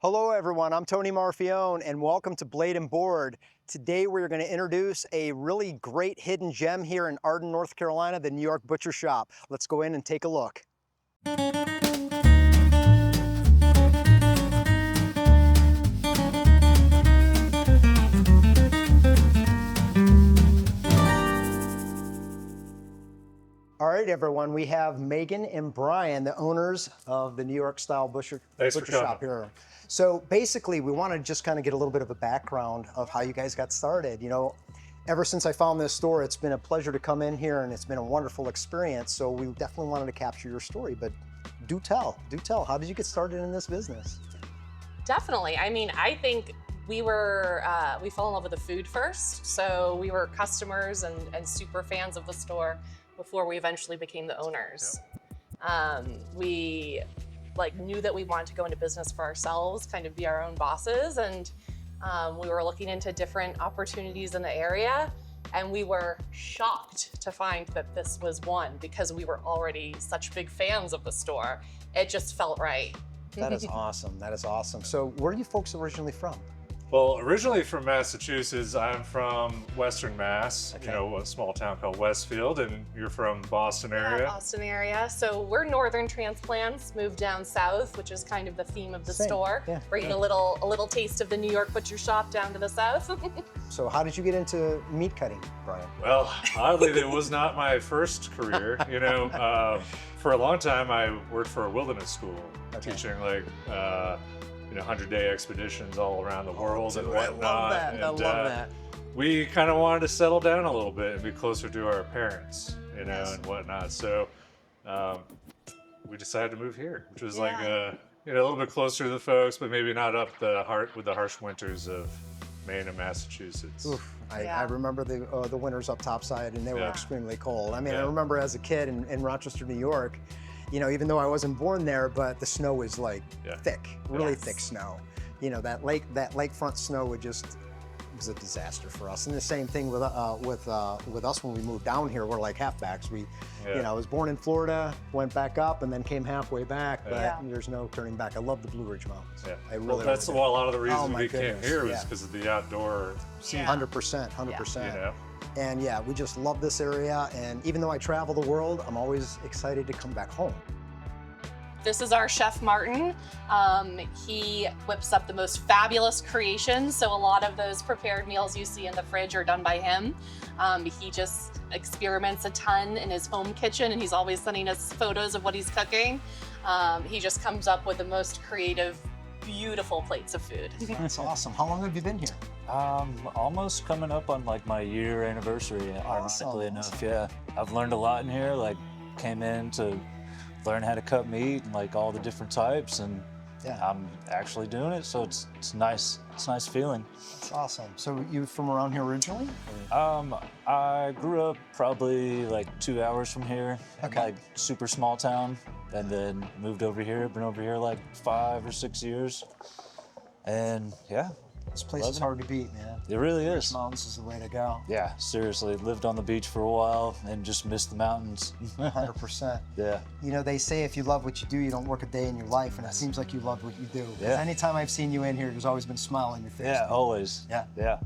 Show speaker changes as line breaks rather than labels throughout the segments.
Hello everyone, I'm Tony Marfione and welcome to Blade and Board. Today we're going to introduce a really great hidden gem here in Arden, North Carolina, the New York Butcher Shoppe. Let's go in and take a look. All right, everyone, we have Megan and Bryan, the owners of the New York style Butcher Shoppe here. So basically, we want to just kind of get a little bit of a background of how you guys got started. You know, ever since I found this store, it's been a pleasure to come in here and it's been a wonderful experience. So we definitely wanted to capture your story, but do tell, how did you get started in this business?
Definitely. I mean, I think we fell in love with the food first. So we were customers and super fans of the store before we eventually became the owners. Yep. We knew that we wanted to go into business for ourselves, kind of be our own bosses. And we were looking into different opportunities in the area. And we were shocked to find that this was one because we were already such big fans of the store. It just felt right.
That is awesome. That is awesome. So where are you folks originally from?
Well, originally from Massachusetts. I'm from Western Mass, okay. You know, a small town called Westfield, and you're from Boston area?
Yeah, Boston area. So we're northern transplants, moved down south, which is kind of the theme of the store. Yeah, bringing a little taste of the New York Butcher Shoppe down to the south.
So how did you get into meat cutting, Bryan?
Well, oddly, it was not my first career. You know, for a long time, I worked for a wilderness school, teaching 100-day expeditions all around the world and whatnot.
I love that. I love that.
We kind of wanted to settle down a little bit and be closer to our parents, you know, and whatnot. So we decided to move here, which was a little bit closer to the folks, but maybe not up with the harsh winters of Maine and Massachusetts.
Oof. I remember the winters up topside, and they were extremely cold. I mean, I remember as a kid in Rochester, New York, you know, even though I wasn't born there, but the snow was thick, really thick snow. You know, that lakefront snow was a disaster for us. And the same thing with us when we moved down here. We're like halfbacks. You know, I was born in Florida, went back up, and then came halfway back. But there's no turning back. I love the Blue Ridge Mountains.
Yeah.
I really.
That's a lot of the reason we came here was because of the outdoor scene.
100%.
You know.
And yeah, we just love this area. And even though I travel the world, I'm always excited to come back home.
This is our Chef Martin. He whips up the most fabulous creations. So a lot of those prepared meals you see in the fridge are done by him. He just experiments a ton in his home kitchen, and he's always sending us photos of what he's cooking. He just comes up with the most creative, beautiful plates of food.
That's awesome. How long have you been here?
Almost coming up on my year anniversary, ironically enough. Yeah, I've learned a lot in here. Came in to learn how to cut meat and all the different types, and I'm actually doing it, so it's nice. It's a nice feeling.
That's awesome. So you from around here originally?
I grew up probably 2 hours from here, super small town, and then moved over here. Been over here 5 or 6 years, and
this place is hard to beat, man.
It really is.
Mountains is the way to go.
Yeah, seriously. Lived on the beach for a while and just missed the mountains.
100%.
Yeah.
You know, they say if you love what you do, you don't work a day in your life, and it seems like you love what you do. Yeah. Anytime I've seen you in here, there's always been a smile on your face.
Yeah, always.
Yeah.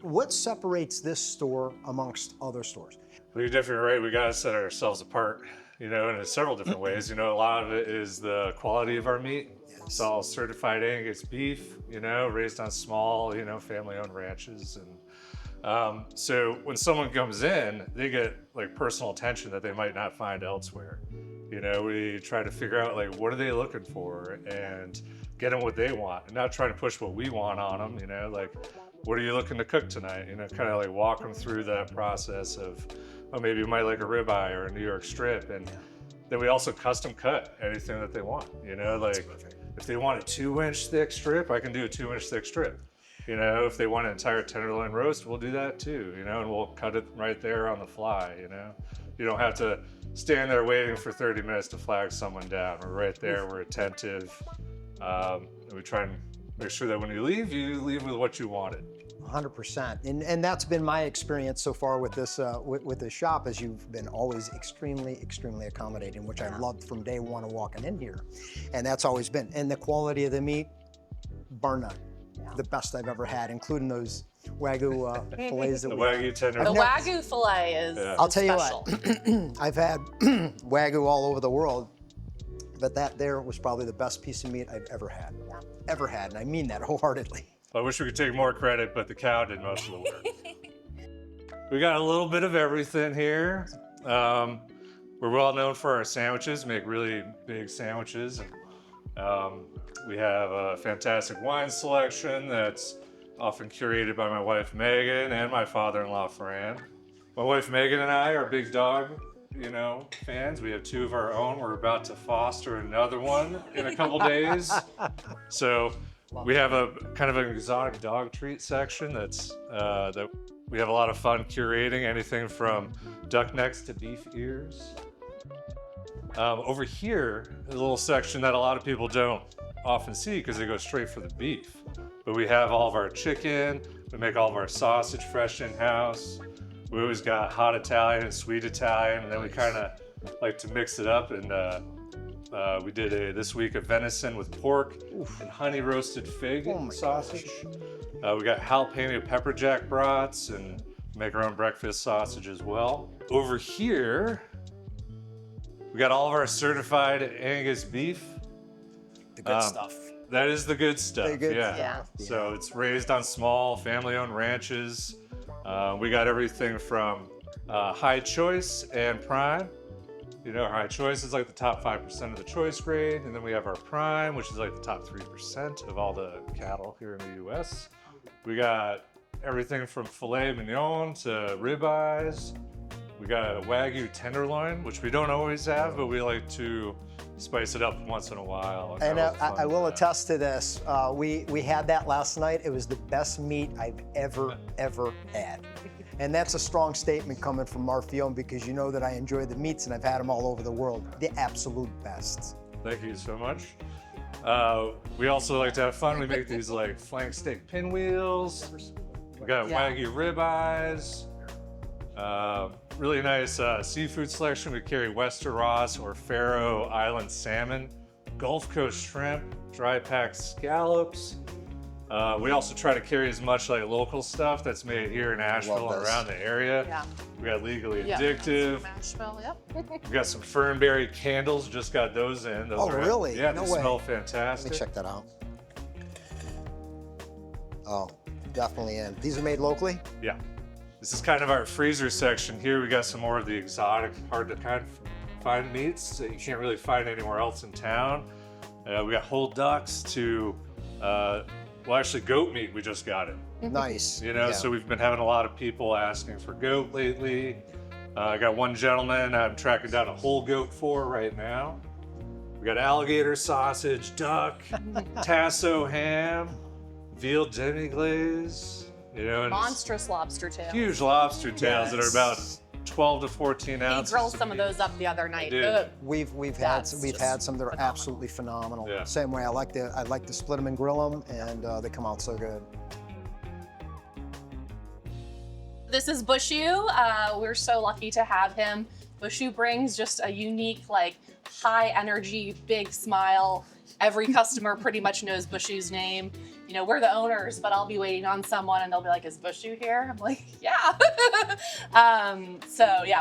What separates this store amongst other stores?
You're definitely right. We got to set ourselves apart, you know, in several different ways. You know, a lot of it is the quality of our meat. It's all certified Angus beef, you know, raised on small, family-owned ranches. And so when someone comes in, they get personal attention that they might not find elsewhere. You know, we try to figure out what are they looking for and get them what they want, and not trying to push what we want on them. You know, what are you looking to cook tonight? You know, kind of walk them through that process of, oh, maybe you might like a ribeye or a New York strip, and then we also custom cut anything that they want. You know, if they want a 2-inch thick strip, I can do a 2-inch thick strip. You know, if they want an entire tenderloin roast, we'll do that too, you know, and we'll cut it right there on the fly, you know. You don't have to stand there waiting for 30 minutes to flag someone down. We're right there, we're attentive. And we try and make sure that when you leave with what you wanted.
100%. And that's been my experience so far with this shop, is you've been always extremely accommodating, which I loved from day one of walking in here. And that's always been. And the quality of the meat, bar none. The best I've ever had, including those Wagyu fillets.
The Wagyu tender.
The Wagyu fillet is
I'll tell
special.
you what, I've had Wagyu all over the world, but that there was probably the best piece of meat I've ever had. Ever had, and I mean that wholeheartedly.
I wish we could take more credit, but the cow did most of the work. We got a little bit of everything here. We're well known for our sandwiches, make really big sandwiches. We have a fantastic wine selection that's often curated by my wife Megan and my father-in-law Fran. My wife Megan and I are big dog, fans. We have 2 of our own. We're about to foster another one in a couple days. So we have a kind of an exotic dog treat section that we have a lot of fun curating, anything from duck necks to beef ears. Over here is a little section that a lot of people don't often see because they go straight for the beef. But we have all of our chicken, we make all of our sausage fresh in-house. We always got hot Italian and sweet Italian, and then we kind of like to mix it up. And we did this week a venison with pork and honey roasted fig sausage. We got jalapeno pepper jack brats and make our own breakfast sausage as well. Over here, we got all of our certified Angus beef.
The good stuff.
That is the good stuff.
The good
stuff.
So it's raised on small family-owned ranches. We got everything from high choice and prime. High choice is like the top 5% of the choice grade, and then we have our prime, which is like the top 3% of all the cattle here in the U.S. We got everything from filet mignon to ribeyes. We got a Wagyu tenderloin, which we don't always have, but we like to spice it up once in a while.
And I will attest to this. We had that last night. It was the best meat I've ever had. And that's a strong statement coming from Marfion, because you know that I enjoy the meats and I've had them all over the world. The absolute best.
Thank you so much. We also like to have fun. We make these like flank steak pinwheels. We got Wagyu ribeyes. Really nice seafood selection. We carry Westeros or Faroe Island salmon, Gulf Coast shrimp, dry packed scallops. We also try to carry as much like local stuff that's made here in Asheville and around the area.
Yeah.
We got Legally Addictive.
From Asheville, yep.
We got some fernberry candles. Just got those in. Those are,
really?
Yeah,
No
they
way.
smell
Let
fantastic.
me check that out. Oh, definitely in. These are made locally?
Yeah. This is kind of our freezer section here. We got some more of the exotic, hard to kind of find meats that you can't really find anywhere else in town. We got whole ducks to, actually goat meat, we just got it.
Nice.
So we've been having a lot of people asking for goat lately. I got one gentleman I'm tracking down a whole goat for right now. We got alligator sausage, duck, tasso ham, veal demi-glaze. And
Monstrous lobster tail.
huge lobster tails that are about 12 to 14
He
ounces.
grilled some of those up the other night.
Did.
We've had some that are absolutely phenomenal.
Yeah.
Same way I like to split them and grill them, and they come out so good.
This is Bushu. We're so lucky to have him. Bushu brings just a unique, high energy, big smile. Every customer pretty much knows Bushu's name. We're the owners, but I'll be waiting on someone and they'll be like, is Bushu here? I'm like, yeah.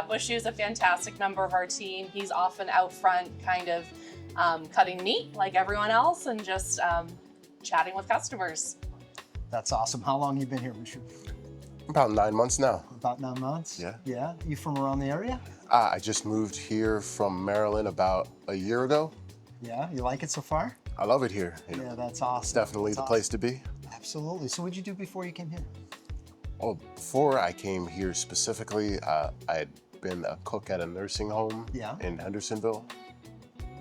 Bushu's a fantastic member of our team. He's often out front kind of cutting meat like everyone else and just chatting with customers.
That's awesome. How long you been here, Bushu?
About 9 months now.
About 9 months?
Yeah.
Yeah? You from around the area?
I just moved here from Maryland about a year ago.
Yeah? You like it so far?
I love it here.
Yeah, that's awesome.
It's definitely the place to be.
Absolutely. So what'd you do before you came here?
Well, before I came here specifically, I had been a cook at a nursing home in Hendersonville.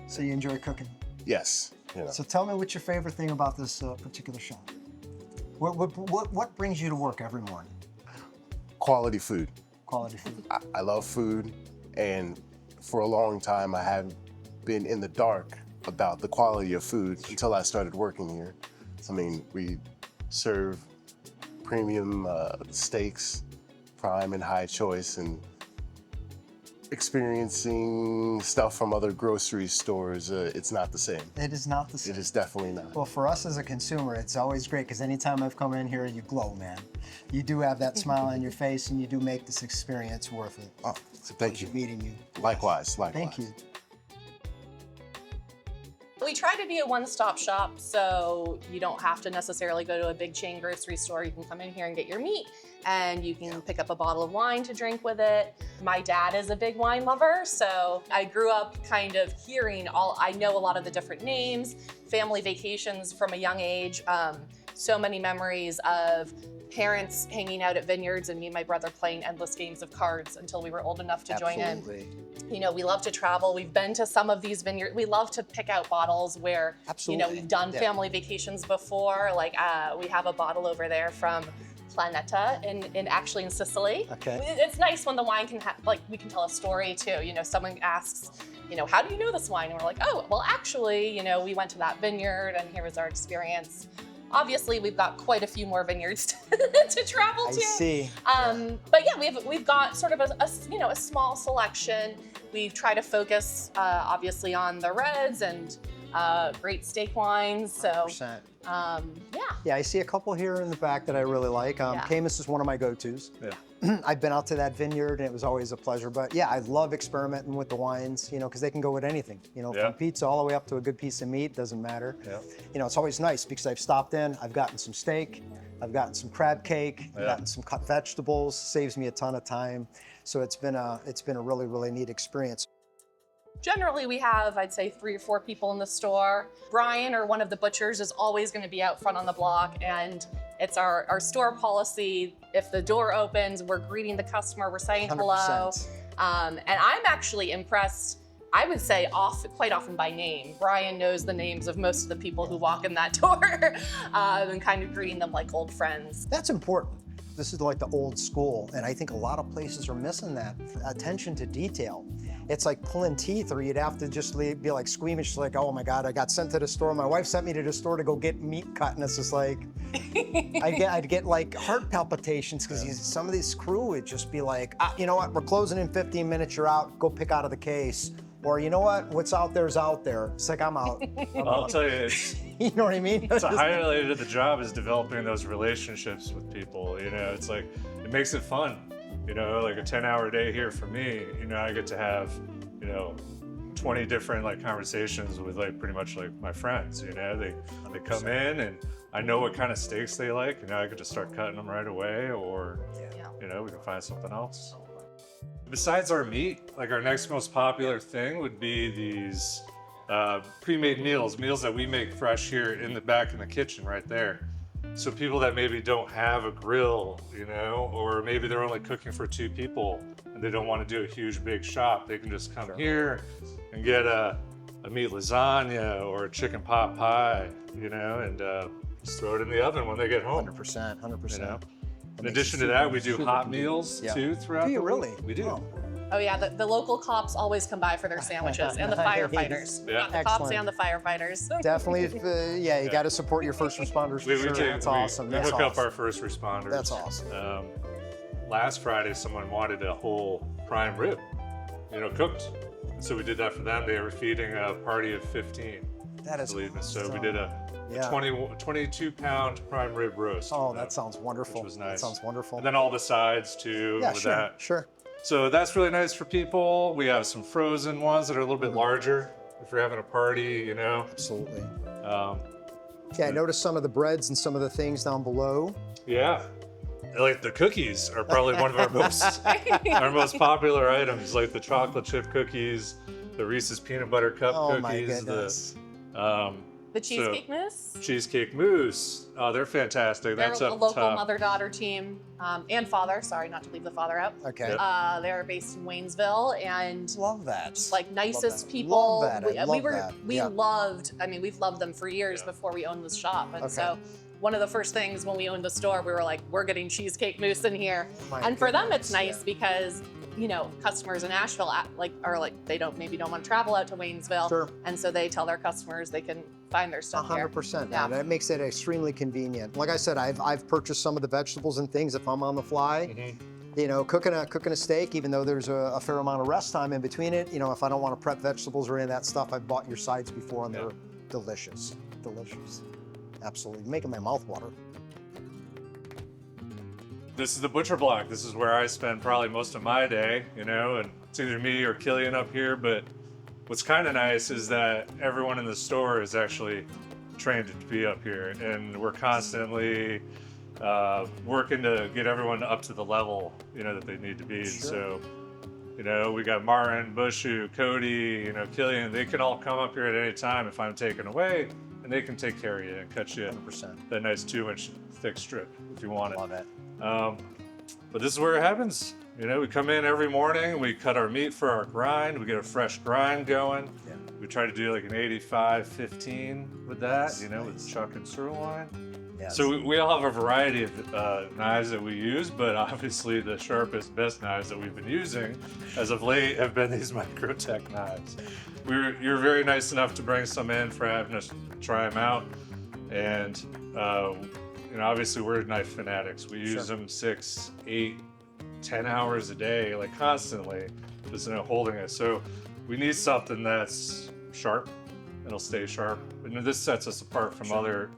So you enjoy cooking?
Yes.
So tell me what's your favorite thing about this particular shop? What brings you to work every morning?
Quality food.
Quality food.
I love food, and for a long time I have been in the dark about the quality of food until I started working here. I mean, we serve premium steaks, prime and high choice, and experiencing stuff from other grocery stores, it's not the same.
It is not the same.
It is definitely not.
Well, for us as a consumer, it's always great because anytime I've come in here, you glow, man. You do have that smile on your face, and you do make this experience worth it.
Oh, so thank you.
Meeting you.
Likewise, likewise.
Thank you.
We try to be a one-stop shop, so you don't have to necessarily go to a big chain grocery store. You can come in here and get your meat, and you can pick up a bottle of wine to drink with it. My dad is a big wine lover, so I grew up kind of hearing I know a lot of the different names, family vacations from a young age, so many memories of parents hanging out at vineyards and me and my brother playing endless games of cards until we were old enough to join in. You know, we love to travel. We've been to some of these vineyards. We love to pick out bottles where, you know, we've done family vacations before. Like we have a bottle over there from Planeta in Sicily.
Okay.
It's nice when the wine can we can tell a story too. You know, someone asks, you know, how do you know this wine? And we're like, oh, well, actually, you know, we went to that vineyard and here was our experience. Obviously, we've got quite a few more vineyards to travel to.
I see.
But yeah, we've got sort of a small selection. We try to focus obviously on the reds and great steak wines. So
100%.
yeah.
Yeah, I see a couple here in the back that I really like. Camus is one of my go-tos.
Yeah.
I've been out to that vineyard and it was always a pleasure. But yeah, I love experimenting with the wines, you know, because they can go with anything. You know, from pizza all the way up to a good piece of meat, doesn't matter.
Yeah.
You know, it's always nice because I've stopped in, I've gotten some steak, I've gotten some crab cake, I've gotten some cut vegetables, saves me a ton of time. So it's been a really, really neat experience.
Generally, we have, I'd say, 3 or 4 people in the store. Bryan, or one of the butchers, is always going to be out front on the block, and it's our store policy. If the door opens, we're greeting the customer, we're saying
100%.
hello. And I'm actually impressed, I would say quite often by name. Bryan knows the names of most of the people who walk in that door and kind of greeting them like old friends.
That's important. This is like the old school, and I think a lot of places are missing that attention to detail. It's like pulling teeth, or you'd have to just be like squeamish, like, oh my God, I got sent to the store. My wife sent me to the store to go get meat cut, and it's just like, I'd get like heart palpitations because some of this crew would just be like, you know what, we're closing in 15 minutes, you're out, go pick out of the case. Or you know what's out there is out there. It's like, I'm out.
I'll tell you,
you know what I mean?
It's a highlight of the job is developing those relationships with people. You know, it's like, it makes it fun. You know, like a 10-hour day here for me, you know, I get to have, you know, 20 different like conversations with like pretty much like my friends, you know, they come in and I know what kind of steaks they like, you know, I could just start cutting them right away, or, you know, we can find something else. Besides our meat, like our next most popular thing would be these pre-made meals that we make fresh here in the back in the kitchen right there. So people that maybe don't have a grill, you know, or maybe they're only cooking for 2 people and they don't want to do a huge big shop, they can just come here and get a meat lasagna or a chicken pot pie, you know, and just throw it in the oven when they get home.
100%, 100%.
You know? In addition to that, we do hot meals too throughout the week.
Really?
We do.
Oh yeah, the local cops always come by for their sandwiches, and the firefighters.
Yeah.
The cops and the firefighters.
Definitely, you got to support your first responders for sure. That's awesome.
We hook up our first responders.
That's awesome.
Last Friday, someone wanted a whole prime rib, you know, cooked. So we did that for them. They were feeding a party of 15.
That is
awesome. So we did a 22-pound prime rib roast.
Oh, that sounds wonderful.
Which was nice.
That sounds wonderful.
And then all the sides too.
Yeah,
with
sure,
that.
sure.
So that's really nice for people. We have some frozen ones that are a little bit larger if you're having a party, you know.
Absolutely. I noticed some of the breads and some of the things down below.
Yeah. Like the cookies are probably one of our most popular items, like the chocolate chip cookies, the Reese's peanut butter cup cookies.
My goodness.
The cheesecake mousse?
Cheesecake mousse. Oh, they're fantastic.
They're
That's
a
up
local
top.
mother-daughter team and father. Sorry, not to leave the father out.
Okay.
They're based in Waynesville, and
love that.
Like nicest people.
Love that.
We loved. I mean, we've loved them for years before we owned this shop, and so one of the first things when we owned the store, we were like, we're getting cheesecake mousse in here, and for them it's nice because, you know, customers in Asheville are like they don't want to travel out to Waynesville, and so they tell their customers they can find their stuff here.
100%.
Yeah.
That makes it extremely convenient. Like I said, I've purchased some of the vegetables and things if I'm on the fly. You know, cooking a steak, even though there's a fair amount of rest time in between it, you know, if I don't want to prep vegetables or any of that stuff, I've bought your sides before and they're delicious. Delicious. Absolutely. Making my mouth water.
This is the butcher block. This is where I spend probably most of my day, you know, and it's either me or Killian up here. But what's kind of nice is that everyone in the store is actually trained to be up here, and we're constantly working to get everyone up to the level, you know, that they need to be.
Sure.
So, you know, we got Martin, Bushu, Cody, you know, Killian. They can all come up here at any time if I'm taken away, and they can take care of you and cut you
100%.
that nice 2-inch thick strip if you want it.
Love it.
But this is where it happens. You know, we come in every morning, we cut our meat for our grind, we get a fresh grind going.
Yeah.
We try to do like an 85-15 with that, you know, with chuck and sirloin.
Yes.
So we all have a variety of knives that we use, but obviously the sharpest, best knives that we've been using as of late have been these Microtech knives. You're very nice enough to bring some in for having us try them out. And, you know, obviously we're knife fanatics. We use them 6, 8, 10 hours a day, like constantly, just, you know, holding it. So we need something that's sharp, it'll stay sharp. And this sets us apart from other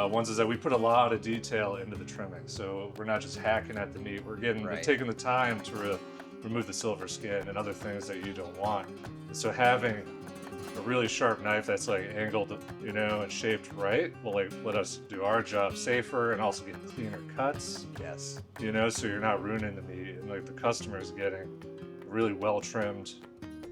ones, is that we put a lot of detail into the trimming. So we're not just hacking at the meat, we're taking the time to remove the silver skin and other things that you don't want. And so having a really sharp knife that's like angled, you know, and shaped right will like let us do our job safer and also get cleaner cuts.
Yes.
You know, so you're not ruining the meat, and like the customer's getting really well trimmed,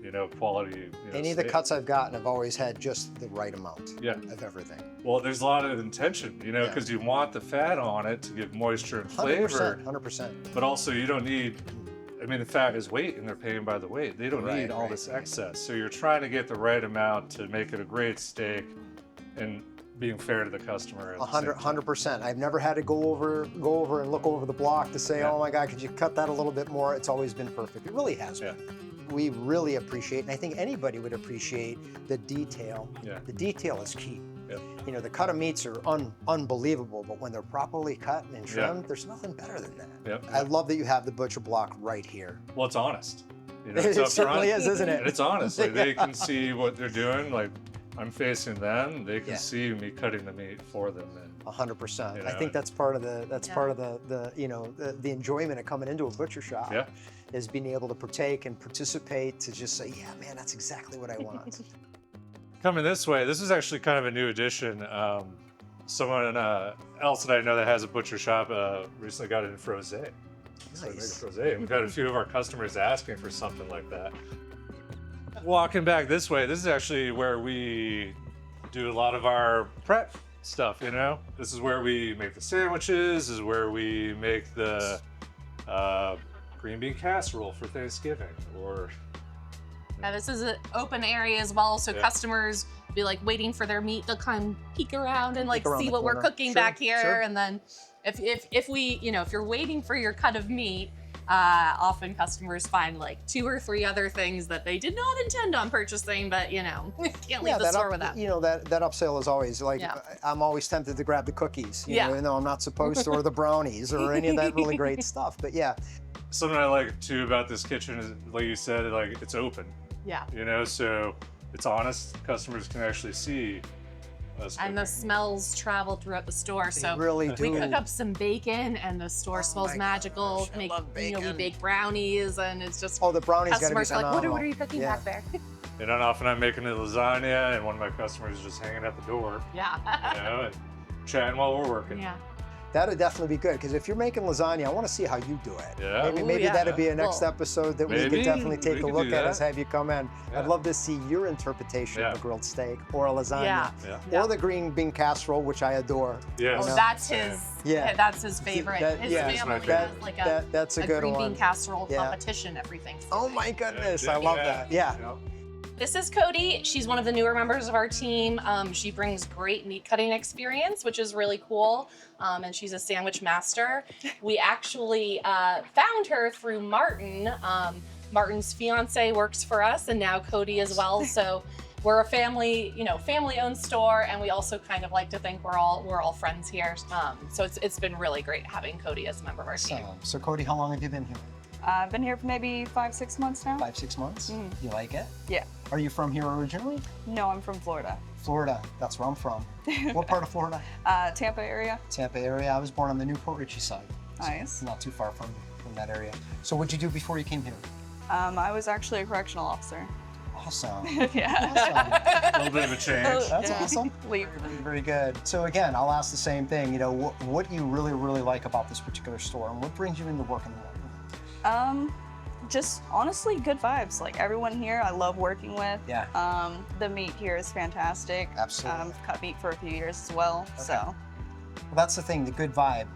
you know, quality. You know,
Any of the cuts I've gotten have always had just the right amount of everything.
Well, there's a lot of intention, you know, because you want the fat on it to give moisture and flavor.
100%.
But also you don't need, I mean, the fat is weight and they're paying by the weight. They don't need all this excess. So you're trying to get the right amount to make it a great steak and being fair to the customer.
100%. I've never had to go over and look over the block to say, oh my God, could you cut that a little bit more? It's always been perfect. It really has been. We really appreciate, and I think anybody would appreciate, the detail. The detail is key. You know, the cut of meats are unbelievable, but when they're properly cut and trimmed, there's nothing better than that. I love that you have the butcher block right here.
Well, it's honest. You know,
it certainly is, isn't it?
And it's honest. Like, they can see what they're doing. Like, I'm facing them. They can see me cutting the meat for them.
100%.
You know,
I think that's part of the you know, the enjoyment of coming into a butcher shop. Is being able to partake and participate, to just say, yeah, man, that's exactly what I want.
Coming this way, this is actually kind of a new addition. Someone else that I know that has a butcher shop recently got it in frosé.
Nice.
And we've got a few of our customers asking for something like that. Walking back this way, this is actually where we do a lot of our prep stuff, you know? This is where we make the sandwiches, this is where we make the green bean casserole for Thanksgiving, or...
Yeah, this is an open area as well, so customers be like waiting for their meat to come peek around and like see what we're cooking back here. And then if we, you know, if you're waiting for your cut of meat, often customers find like 2 or 3 other things that they did not intend on purchasing, but you know, can't leave the store without.
You know, that upsell is always like, I'm always tempted to grab the cookies, you know, even though I'm not supposed to, or the brownies or any of that really great stuff. But
something I like too about this kitchen is, like you said, like it's open. You know, so it's honest. Customers can actually see us cooking.
And the smells travel throughout the store. So
really do.
We cook up some bacon, and the store smells magical.
Gosh, I love bacon.
We bake brownies, and it's just
the brownies gotta be
customers are like,
phenomenal.
what are you cooking back there?
And then often I'm making a lasagna, and one of my customers is just hanging at the door. You know, and chatting while we're working.
That'd definitely be good, because if you're making lasagna, I want to see how you do it. Maybe
Ooh,
that'd be a next episode that we could definitely take a look at us, have you come in. I'd love to see your interpretation of a grilled steak, or a lasagna, or the green bean casserole, which I adore.
Oh, that's his. That's his favorite. His family has like a green bean casserole competition every Thanksgiving.
Oh my goodness, I love that.
This is Cody. She's one of the newer members of our team. She brings great meat cutting experience, which is really cool. And she's a sandwich master. We actually found her through Martin. Martin's fiance works for us, and now Cody as well. So we're a family, family-owned store, and we also kind of like to think we're all friends here. So it's been really great having Cody as a member of our team.
So Cody, how long have you been here?
I've been here for maybe 5-6 months now.
5-6 months? You like it?
Yeah.
Are you from here originally?
No, I'm from Florida.
Florida, that's where I'm from. What part of Florida?
Tampa area.
Tampa area. I was born on the Newport Richey side.
Nice.
So not too far from that area. So what'd you do before you came here?
I was actually a correctional officer.
Awesome.
Yeah.
Awesome.
A little bit of a change.
That's awesome.
Leap.
Very good. So again, I'll ask the same thing. What do you really, really like about this particular store, and what brings you into work in the morning?
Just honestly good vibes. Like everyone here, I love working with.
Yeah.
The meat here is fantastic.
Absolutely.
I've cut meat for a few years as well.
Okay.
So.
Well, that's the thing, the good vibe.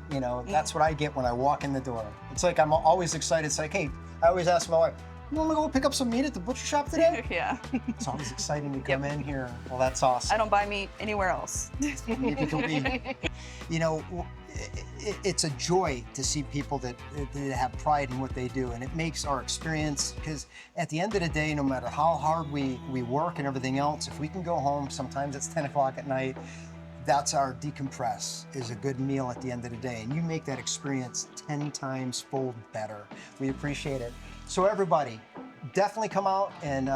That's what I get when I walk in the door. It's like I'm always excited. It's like, hey, I always ask my wife, you want to go pick up some meat at the butcher shop today?
Yeah.
It's always exciting to come in here. Well, that's awesome.
I don't buy meat anywhere else.
Maybe it'll be, it's a joy to see people that have pride in what they do, and it makes our experience, because at the end of the day, no matter how hard we work and everything else, if we can go home, sometimes it's 10 o'clock at night, that's our decompress, is a good meal at the end of the day. And you make that experience 10 times fold better. We appreciate it. So everybody, definitely come out and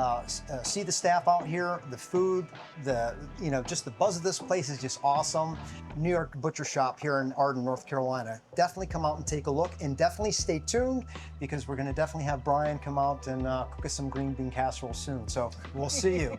see the staff out here, the food, just the buzz of this place is just awesome. New York Butcher Shop here in Arden, North Carolina. Definitely come out and take a look, and definitely stay tuned, because we're gonna definitely have Bryan come out and cook us some green bean casserole soon. So we'll see you.